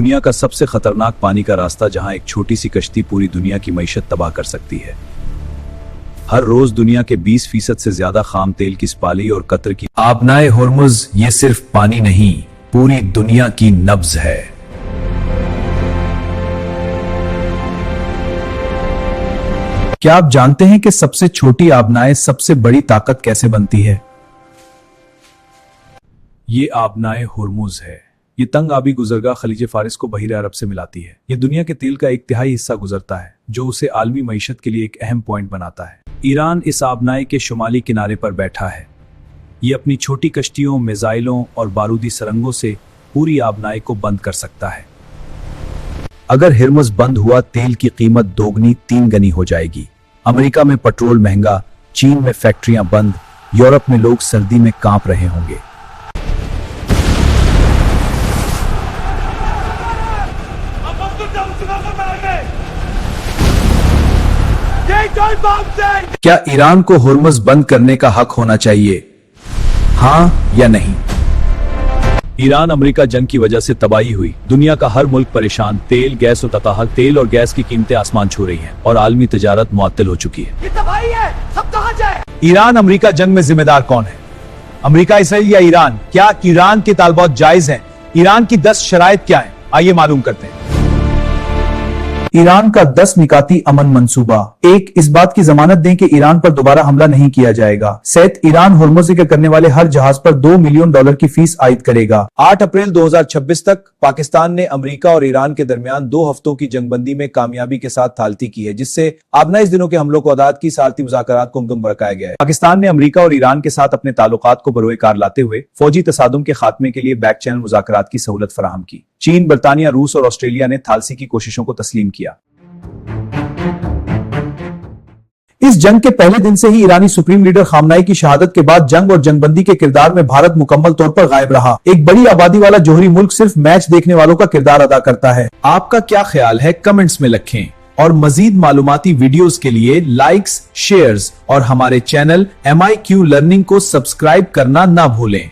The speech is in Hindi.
दुनिया का सबसे खतरनाक पानी का रास्ता जहां एक छोटी सी कश्ती पूरी दुनिया की मईशत तबाह कर सकती है। हर रोज दुनिया के 20% से ज्यादा खाम तेल की सप्लाई और कतर की आबनाए होर्मुज ये सिर्फ पानी नहीं, पूरी दुनिया की नब्ज है। क्या आप जानते हैं कि सबसे छोटी आबनाए सबसे बड़ी ताकत कैसे बनती है? ये आबनाए होर्मुज है। ये तंग आबी गुजरगाह खलीज फारिस को बहीर अरब से मिलाती है। ये दुनिया के तेल का 1/3 हिस्सा गुजरता है, जो उसे आलमी मईशत के लिए एक अहम पॉइंट बनाता है। ईरान इस आबनाए के शुमाली किनारे पर बैठा है। ये अपनी छोटी कश्तियों, मिसाइलों और बारूदी सरंगों से पूरी आबनाए को बंद कर सकता है। अगर हिर्मुज बंद हुआ, तेल की कीमत दोगुनी 3 गुनी हो जाएगी। अमेरिका में पेट्रोल महंगा, चीन में फैक्ट्रियां बंद, यूरोप में लोग सर्दी में कांप रहे होंगे। क्या ईरान को हुर्मुज बंद करने का हक होना चाहिए? हाँ या नहीं? ईरान अमेरिका जंग की वजह से तबाही हुई। दुनिया का हर मुल्क परेशान। तेल, गैस और तताहक, तेल और गैस की कीमतें आसमान छू रही हैं और आलमी तिजारत मुअत्तल हो चुकी है। ये तबाही है, सब कहां जाए? ईरान अमेरिका जंग में जिम्मेदार कौन है? अमेरिका, इसराइल या ईरान? क्या ईरान के तालबात जायज हैं? ईरान की 10 शराइत क्या है? आइए मालूम करते हैं। ईरान का 10 निकाती अमन मंसूबा। 1. इस बात की जमानत दें कि ईरान पर दोबारा हमला नहीं किया जाएगा। 7. ईरान होर्मुज जिक्र करने वाले हर जहाज पर $2 मिलियन की फीस आयद करेगा। 8 अप्रैल 2026 तक पाकिस्तान ने अमेरिका और ईरान के दरमियान 2 हफ्तों की जंगबंदी में कामयाबी के साथ थालती की है, जिससे आबना इस दिनों के हमलों को अदाद की सालती मुज़ाकरात को मुकम्मल बरकाया गया है। पाकिस्तान ने अमेरिका और ईरान के साथ अपने ताल्लुकात को बरोए कार लाते हुए फौजी तसादुम के खात्मे के लिए बैक चैनल मुज़ाकरात की सहूलत फराहम की। चीन, बरतानिया, रूस और ऑस्ट्रेलिया ने थालसी की कोशिशों को तस्लीम किया। इस जंग के पहले दिन से ही ईरानी सुप्रीम लीडर खामनाई की शहादत के बाद जंग और जंगबंदी के किरदार में भारत मुकम्मल तौर पर गायब रहा। एक बड़ी आबादी वाला जोहरी मुल्क सिर्फ मैच देखने वालों का किरदार अदा करता है। आपका क्या ख्याल है? कमेंट्स में लिखें और मजीद मालूमाती वीडियोस के लिए लाइक्स, शेयर्स और हमारे चैनल MIQ लर्निंग को सब्सक्राइब करना ना भूलें।